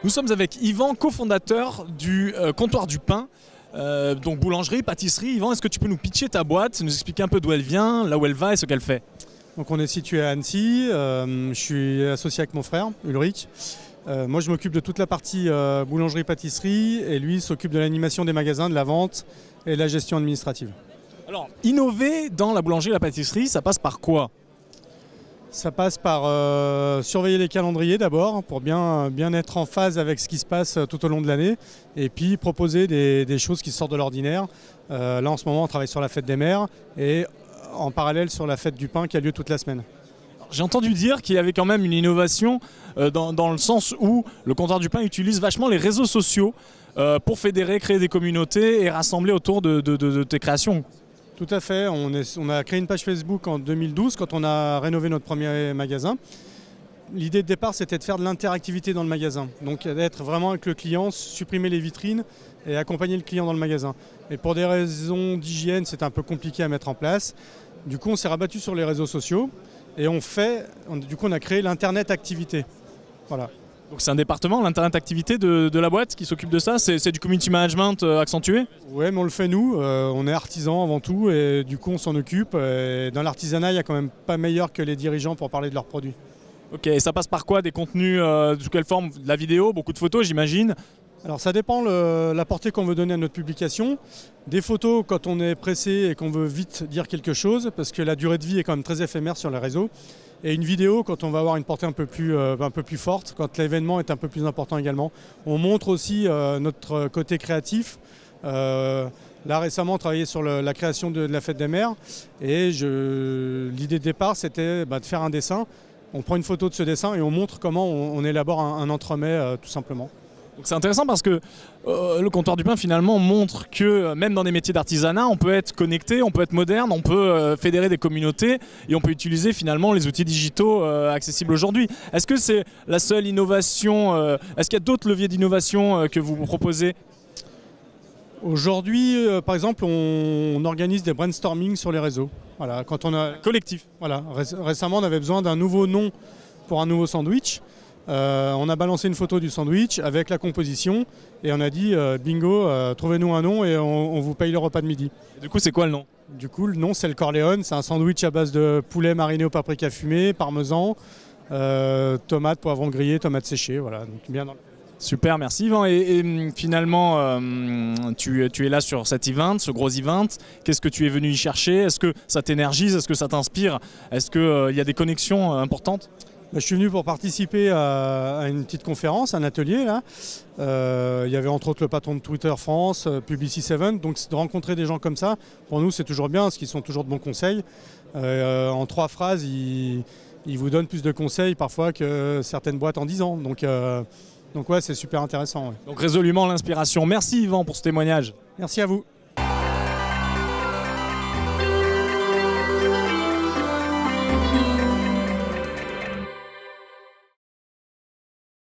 Nous sommes avec Yvan, cofondateur du Comptoir du Pain. Donc boulangerie, pâtisserie. Yvan, est-ce que tu peux nous pitcher ta boîte, nous expliquer un peu d'où elle vient, là où elle va et ce qu'elle fait? Donc on est situé à Annecy, je suis associé avec mon frère Ulrich. Moi je m'occupe de toute la partie boulangerie-pâtisserie et lui s'occupe de l'animation des magasins, de la vente et de la gestion administrative. Alors, innover dans la boulangerie et la pâtisserie, ça passe par quoi? Ça passe par surveiller les calendriers d'abord pour bien être en phase avec ce qui se passe tout au long de l'année et puis proposer des choses qui sortent de l'ordinaire. Là en ce moment on travaille sur la fête des mères et en parallèle sur la fête du pain qui a lieu toute la semaine. J'ai entendu dire qu'il y avait quand même une innovation dans le sens où le Comptoir du Pain utilise vachement les réseaux sociaux pour fédérer, créer des communautés et rassembler autour de tes créations. Tout à fait, on a créé une page Facebook en 2012 quand on a rénové notre premier magasin. L'idée de départ c'était de faire de l'interactivité dans le magasin, donc d'être vraiment avec le client, supprimer les vitrines et accompagner le client dans le magasin. Et pour des raisons d'hygiène c'était un peu compliqué à mettre en place. Du coup on s'est rabattu sur les réseaux sociaux et on a créé l'internet activité. Voilà. Donc c'est un département, l'internet activité de la boîte qui s'occupe de ça, c'est du community management accentué? Ouais, mais on le fait nous, on est artisans avant tout et du coup on s'en occupe. Et dans l'artisanat, il n'y a quand même pas meilleur que les dirigeants pour parler de leurs produits. Ok, et ça passe par quoi? Des contenus, sous quelle forme? De la vidéo, beaucoup de photos j'imagine? Alors ça dépend la portée qu'on veut donner à notre publication. Des photos quand on est pressé et qu'on veut vite dire quelque chose, parce que la durée de vie est quand même très éphémère sur les réseaux. Et une vidéo quand on va avoir une portée un peu plus forte, quand l'événement est un peu plus important également. On montre aussi notre côté créatif. Là récemment on travaillait sur la création de la fête des mères et l'idée de départ c'était de faire un dessin. On prend une photo de ce dessin et on montre comment on élabore un entremets tout simplement. Donc c'est intéressant parce que le Comptoir du Pain finalement montre que même dans des métiers d'artisanat, on peut être connecté, on peut être moderne, on peut fédérer des communautés et on peut utiliser finalement les outils digitaux accessibles aujourd'hui. Est-ce que c'est la seule innovation, est-ce qu'il y a d'autres leviers d'innovation que vous proposez? Aujourd'hui, par exemple, on organise des brainstorming sur les réseaux. Voilà, quand on a Collectif. Voilà, récemment on avait besoin d'un nouveau nom pour un nouveau sandwich. On a balancé une photo du sandwich avec la composition et on a dit bingo, trouvez-nous un nom et on vous paye le repas de midi. Et du coup c'est quoi le nom? Du coup le nom c'est le Corleone, c'est un sandwich à base de poulet mariné au paprika fumé, parmesan, tomates, poivrons grillés, tomates séchées, voilà, donc bien dans le... Super, merci Yvan. Et finalement, tu es là sur cet event, ce gros event. Qu'est-ce que tu es venu y chercher? Est-ce que ça t'énergise? Est-ce que ça t'inspire? Est-ce qu'il y a des connexions importantes? Je suis venu pour participer à une petite conférence, un atelier là. Il y avait entre autres le patron de Twitter France, Publicis7, donc de rencontrer des gens comme ça, pour nous c'est toujours bien parce qu'ils sont toujours de bons conseils. En 3 phrases, ils vous donnent plus de conseils parfois que certaines boîtes en 10 ans. Donc ouais, c'est super intéressant. Ouais. Donc résolument l'inspiration. Merci Yvan pour ce témoignage. Merci à vous.